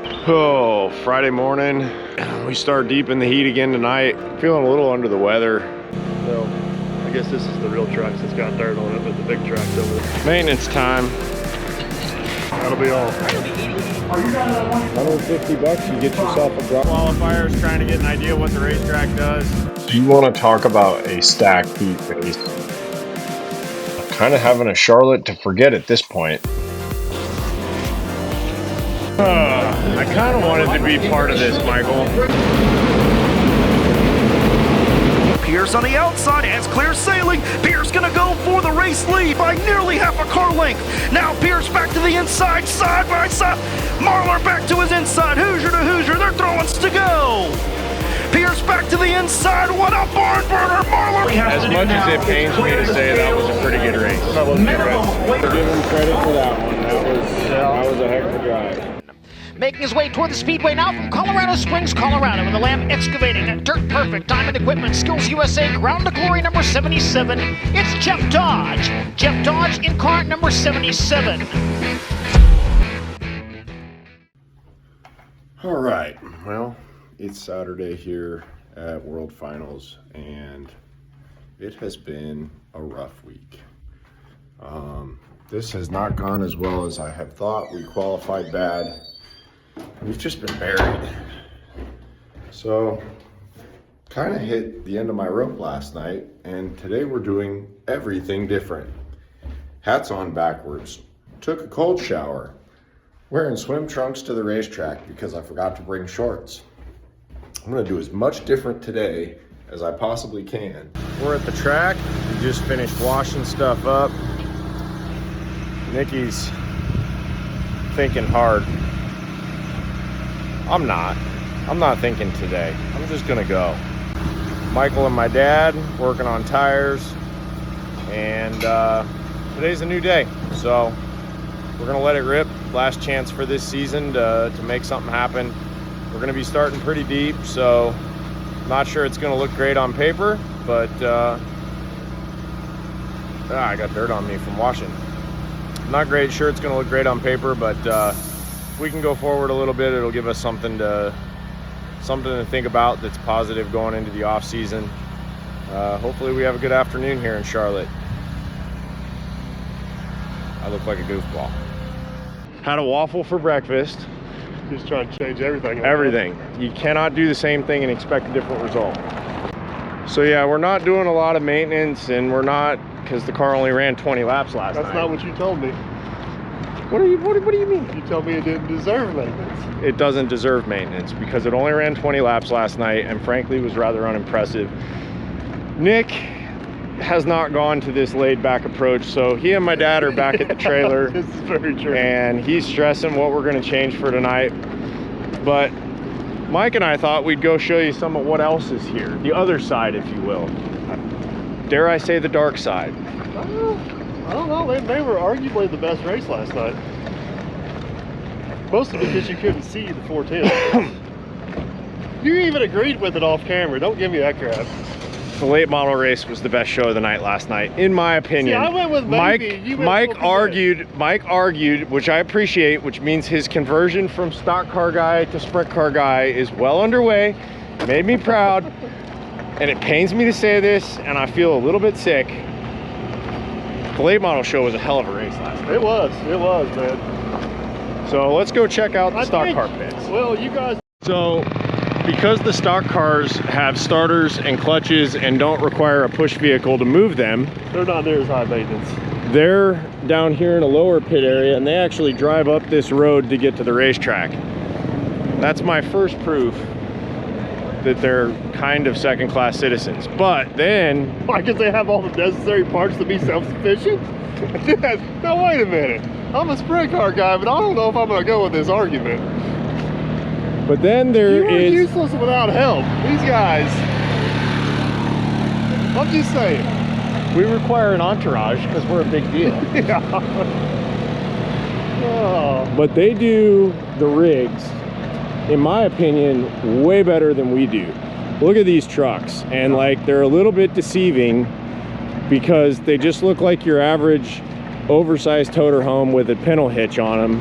Oh, Friday morning. We start deep in the heat again tonight. Feeling a little under the weather. So, I guess this is the real trucks that's got dirt on it, but the big trucks over there. Maintenance time. That'll be all. 150 bucks, you get yourself a drop. Qualifiers, trying to get an idea what the racetrack does. Do you want to talk about a stacked heat race? Kind of having a Charlotte to forget at this point. I kind of wanted to be part of this, Michael. Pierce on the outside has clear sailing. Pierce gonna go for the race lead by nearly half a car length. Now Pierce back to the inside, side by side. Marlar back to his inside. Hoosier to Hoosier, they're throwing to go. Pierce back to the inside. What a barn burner, Marlar. As much as it pains me to say, that was a pretty good race. That was a good race. Give him credit for that one. That was a heck of a drive. Making his way toward the speedway now from Colorado Springs, Colorado, with the Lamb Excavating at Dirt Perfect Diamond Equipment Skills USA Ground to Glory number 77. It's Jeff Dodge. Jeff Dodge in car number 77. All right, well, it's Saturday here at World Finals, and it has been a rough week. This has not gone as well as I have thought. We qualified bad. We've just been buried. So, kind of hit the end of my rope last night, and today we're doing everything different. Hats on backwards. Took a cold shower. Wearing swim trunks to the racetrack because I forgot to bring shorts. I'm gonna do as much different today as I possibly can. We're at the track. We just finished washing stuff up. Nikki's thinking hard. I'm not thinking today. I'm just gonna go. Michael and my dad working on tires, and today's a new day. So we're gonna let it rip. Last chance for this season to make something happen. We're gonna be starting pretty deep, so not sure it's gonna look great on paper, but I got dirt on me from washing. Not great, sure it's gonna look great on paper, but if we can go forward a little bit, it'll give us something to think about that's positive going into the off season. Hopefully we have a good afternoon here in Charlotte. I look like a goofball. Had a waffle for breakfast. Just trying to change everything. Everything. You cannot do the same thing and expect a different result. So yeah, we're not doing a lot of maintenance, and we're not, because the car only ran 20 laps last night. That's not what you told me. What do you mean? You told me it didn't deserve maintenance. It doesn't deserve maintenance because it only ran 20 laps last night, and frankly was rather unimpressive. Nick has not gone to this laid-back approach, so he and my dad are back at the trailer. This is very true. And he's stressing what we're going to change for tonight. But Mike and I thought we'd go show you some of what else is here, the other side, if you will. Dare I say the dark side? I don't know. They were arguably the best race last night. Mostly because you couldn't see the 410. You even agreed with it off camera. Don't give me that crap. The late model race was the best show of the night last night, in my opinion. See, I went with maybe. Mike argued, which I appreciate, which means his conversion from stock car guy to sprint car guy is well underway. Made me proud, and it pains me to say this, and I feel a little bit sick. The late model show was a hell of a race last night. It was, man. So let's go check out the stock car pits. Well, you guys. So, because the stock cars have starters and clutches and don't require a push vehicle to move them, they're not near as high maintenance. They're down here in a lower pit area, and they actually drive up this road to get to the racetrack. That's my first proof that they're kind of second-class citizens. But then... Why, because they have all the necessary parts to be self-sufficient? No, wait a minute. I'm a sprint car guy, but I don't know if I'm going to go with this argument. But then there is... You're useless without help. These guys... I'm just saying. We require an entourage because we're a big deal. Yeah. Oh. But they do the rigs, in my opinion, way better than we do. Look at these trucks, and like they're a little bit deceiving because they just look like your average oversized toter home with a pintle hitch on them,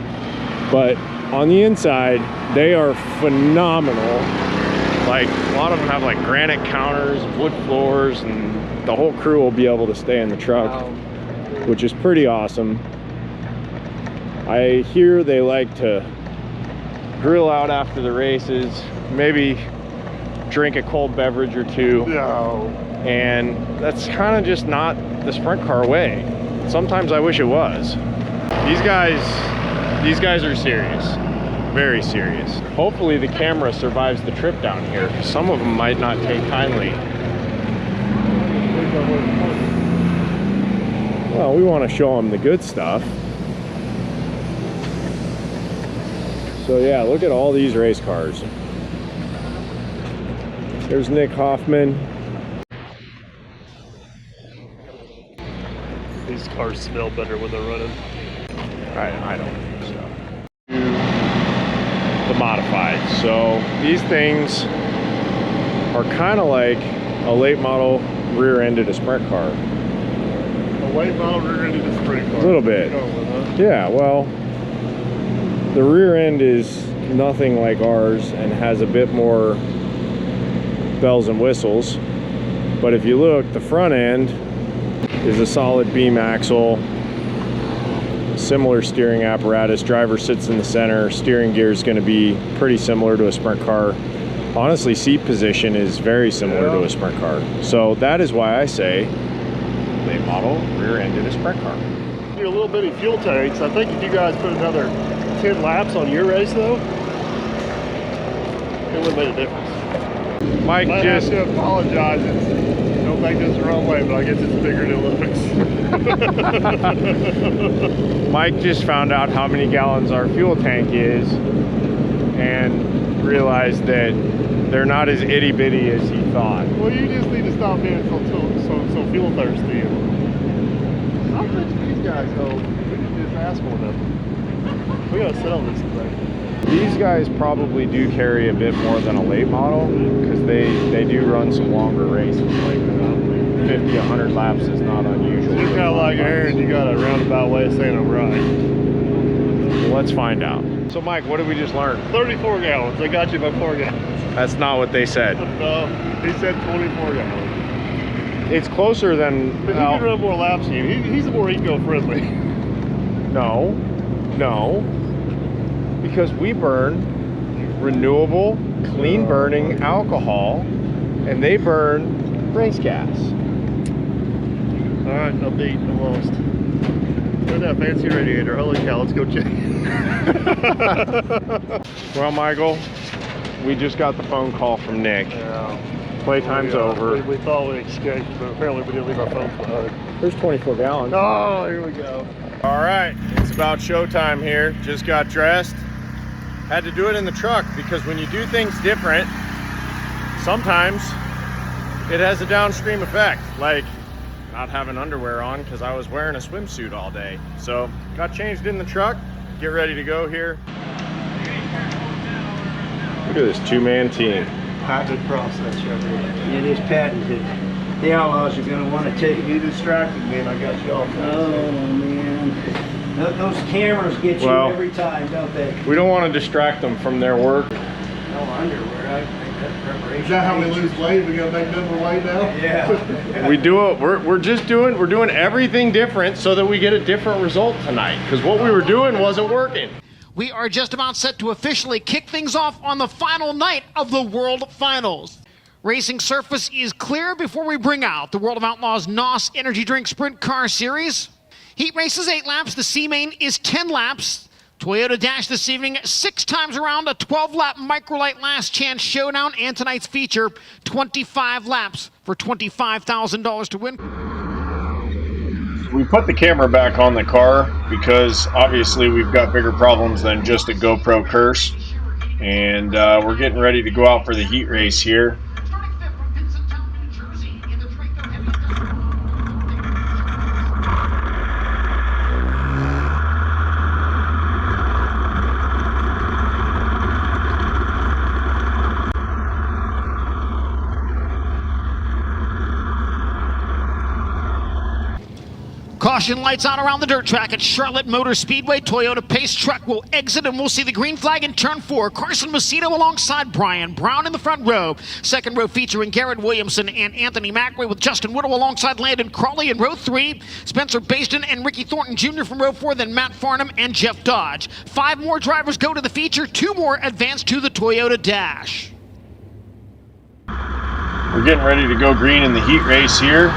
but on the inside they are phenomenal. Like, a lot of them have like granite counters, wood floors, and the whole crew will be able to stay in the truck, which is pretty awesome. I hear they like to grill out after the races, maybe drink a cold beverage or two. No. And that's kind of just not the sprint car way. Sometimes I wish it was. These guys are serious, very serious. Hopefully the camera survives the trip down here, because some of them might not take kindly. Well, we want to show them the good stuff. So yeah, look at all these race cars. There's Nick Hoffman. These cars smell better when they're running. I don't think so. The modified. So these things are kind of like a late model rear-ended a sprint car. A late model rear-ended a sprint car. A little bit. Yeah, well, the rear end is nothing like ours and has a bit more bells and whistles. But if you look, the front end is a solid beam axle, similar steering apparatus. Driver sits in the center. Steering gear is going to be pretty similar to a sprint car. Honestly, seat position is very similar to a sprint car. So that is why I say late model rear-ended a sprint car. Your little bitty fuel tanks. I think if you guys put another 10 laps on your race, though, it would have made a difference. Mike I just have to apologize. Don't take this the wrong way, but I guess it's bigger than it looks. Mike just found out how many gallons our fuel tank is and realized that they're not as itty bitty as he thought. Well, you just need to stop being so fuel thirsty. I bet these guys, though, we can just ask for them. We gotta sell this thing. These guys probably do carry a bit more than a late model because they do run some longer races. Like 50, 100 laps is not unusual. You're kind of like Aaron, you got a roundabout way of saying I'm right. Well, let's find out. So Mike, what did we just learn? 34 gallons. They got you by 4 gallons. That's not what they said. No, he said 24 gallons. It's closer than... But he can run more laps than you. He's more eco-friendly. No. Because we burn renewable, clean-burning alcohol, and they burn race gas. All right, I'm beat. I'm lost. Look at that fancy radiator. Holy cow, let's go check it. Well, Michael, we just got the phone call from Nick. Yeah. Playtime's over. We thought we escaped, but apparently we didn't leave our phones behind. There's 24 gallons. Oh, here we go. All right, it's about showtime here. Just got dressed. Had to do it in the truck because when you do things different, sometimes it has a downstream effect, like not having underwear on because I was wearing a swimsuit all day. So got changed in the truck, get ready to go here. Look at this two-man team. Patented process right here. It is patented. The outlaws are going to want to take you. You distracted me and I got you off. Oh man, those cameras get you every time, don't they? We don't want to distract them from their work. No underwear. I think that's preparation. Is that how we lose weight? We gotta make number weight now? Yeah. We do it. We're doing everything different so that we get a different result tonight. Because what we were doing wasn't working. We are just about set to officially kick things off on the final night of the World Finals. Racing surface is clear before we bring out the World of Outlaws NOS Energy Drink Sprint Car Series. Heat race is 8 laps. The C-Main is 10 laps. Toyota Dash this evening 6 times around, a 12-lap Microlight Last Chance Showdown, and tonight's feature, 25 laps for $25,000 to win. We put the camera back on the car because obviously we've got bigger problems than just a GoPro curse. And we're getting ready to go out for the heat race here. Caution lights out around the dirt track at Charlotte Motor Speedway. Toyota Pace truck will exit and we'll see the green flag in turn 4. Carson Macedo alongside Brian Brown in the front row. Second row featuring Garrett Williamson and Anthony Macri with Justin Whittle alongside Landon Crawley in row 3. Spencer Basden and Ricky Thornton Jr. from row 4, then Matt Farnham and Jeff Dodge. 5 more drivers go to the feature, 2 more advance to the Toyota Dash. We're getting ready to go green in the heat race here.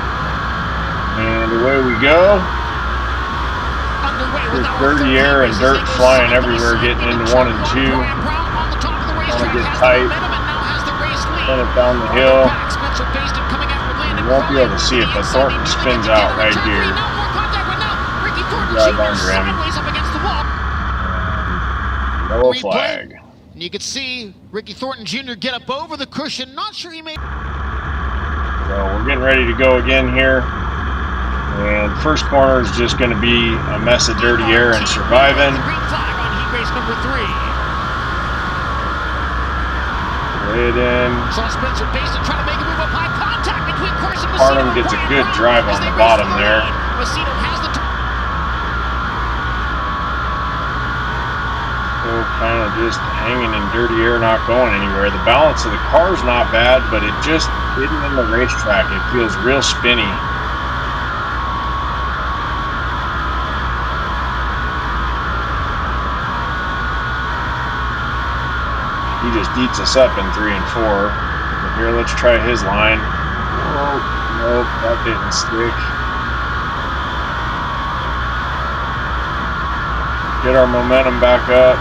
And away we go. There's dirty air and dirt flying everywhere, getting into 1 and 2. Want to get tight, run it down the hill. You won't be able to see it, but Thornton spins out right here. Drive under him. Yellow flag. And you can see Ricky Thornton Jr. get up over the cushion. Not sure he made. So we're getting ready to go again here. And first corner is just going to be a mess of dirty air and surviving. Green flag on heat race number 3. Lay it in. Saw Spencer Basden trying to make a move up high. Contact between Carson Macedo. Farnham gets a good drive on the bottom there. Macedo has the So kind of just hanging in dirty air, not going anywhere. The balance of the car's not bad, but it just isn't in the racetrack. It feels real spinny. He just eats us up in 3 and 4. But here, let's try his line. Oh, nope, that didn't stick. Get our momentum back up.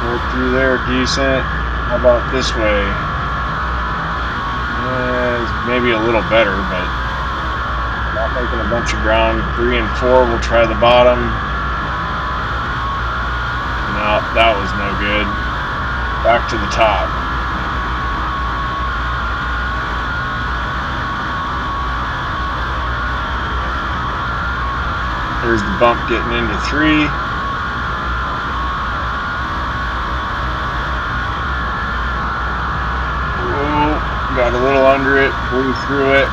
Pull through there decent. How about this way? Maybe a little better, but not making a bunch of ground. 3 and 4, we'll try the bottom. No, that was no good. Back to the top. There's the bump getting into 3. Oh, got a little under it, blew through it.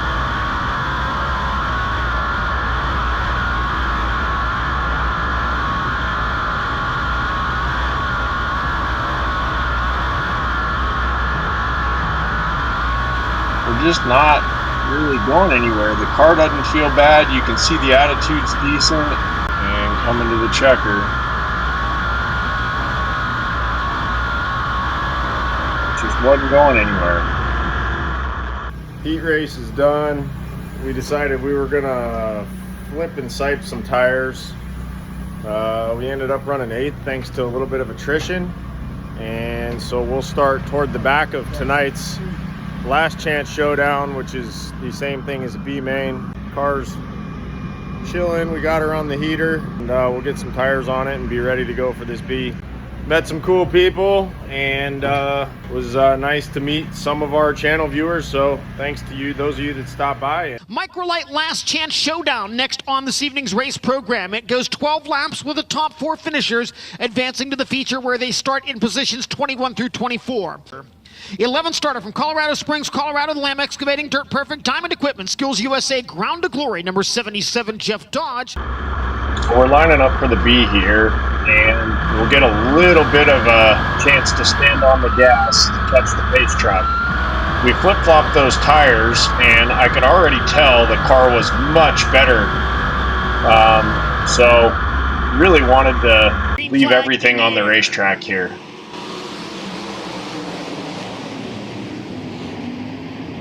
Just not really going anywhere. The car doesn't feel bad. You can see the attitude's decent. And coming to the checker. Just wasn't going anywhere. Heat race is done. We decided we were gonna flip and sipe some tires. We ended up running 8th thanks to a little bit of attrition. And so we'll start toward the back of tonight's last chance showdown, which is the same thing as a B main. Car's chilling, we got her on the heater, and we'll get some tires on it and be ready to go for this B. Met some cool people, and was nice to meet some of our channel viewers, so thanks to you, those of you that stopped by. Microlight Last Chance Showdown next on this evening's race program. It goes 12 laps with the top 4 finishers advancing to the feature where they start in positions 21 through 24. 11 starter from Colorado Springs, Colorado, the Lamb Excavating, Dirt Perfect, Diamond Equipment, Skills USA, Ground to Glory, number 77, Jeff Dodge. So we're lining up for the B here, and we'll get a little bit of a chance to stand on the gas to catch the pace truck. We flip-flopped those tires, and I could already tell the car was much better. So really wanted to leave everything on the racetrack here.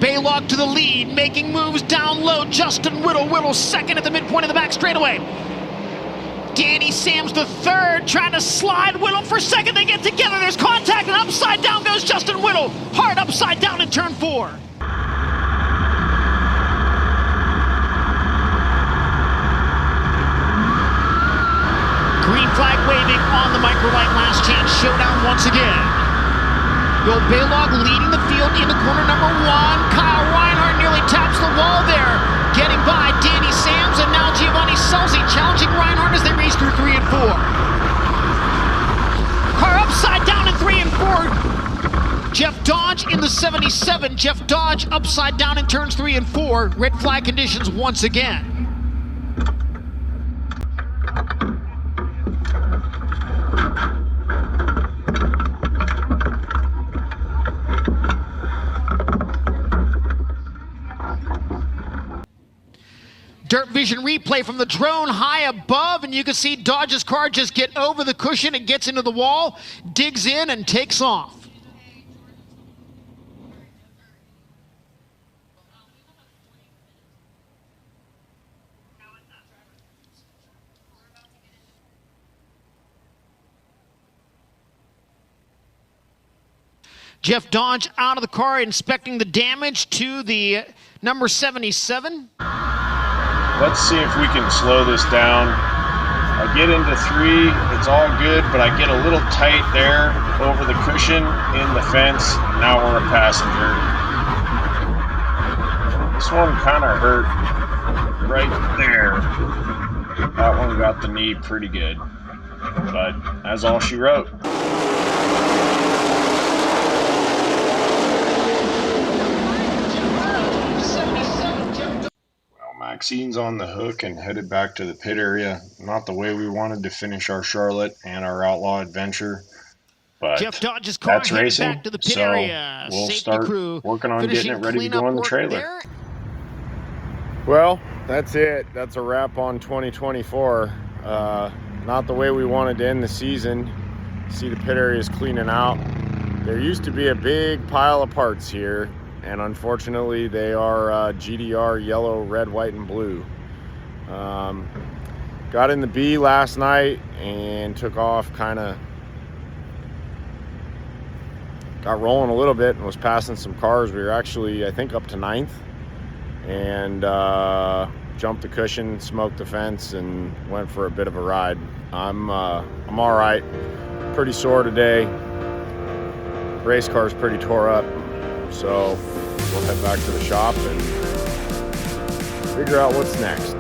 Baylog to the lead, making moves down low. Justin Whittle second at the midpoint of the back straightaway. Danny Sams the third, trying to slide Whittle for second. They get together, there's contact, and upside down goes Justin Whittle. Hard upside down in turn 4. Green flag waving on the Microlight Last Chance Showdown once again. Bill Baylog leading the field into corner number 1. Kyle Reinhardt nearly taps the wall there, getting by Danny Sams, and now Giovanni Selzy challenging Reinhardt as they race through 3 and 4. Car upside down in 3 and 4. Jeff Dodge in the 7. 77, Jeff Dodge upside down in turns 3 and 4. Red flag conditions once again. Dirt Vision replay from the drone high above, and you can see Dodge's car just get over the cushion and gets into the wall, digs in, and takes off. Jeff Dodge out of the car, inspecting the damage to the number 77. Let's see if we can slow this down. I get into 3, it's all good, but I get a little tight there over the cushion in the fence. Now we're a passenger. This one kind of hurt right there. That one got the knee pretty good, but that's all she wrote. Maxine's on the hook and headed back to the pit area. Not the way we wanted to finish our Charlotte and our Outlaw adventure, but Jeff Dodge's car that's racing, back to the pit so area. we'll Safety start crew working on getting it ready to go in the trailer. There. Well, that's it. That's a wrap on 2024. Not the way we wanted to end the season. See, the pit area is cleaning out. There used to be a big pile of parts here, and unfortunately they are GDR yellow, red, white, and blue. Got in the B last night and took off, kind of got rolling a little bit and was passing some cars. We were actually, I think, up to 9th, and jumped the cushion, smoked the fence, and went for a bit of a ride. I'm all right. Pretty sore today. Race car's pretty tore up, so we'll head back to the shop and figure out what's next.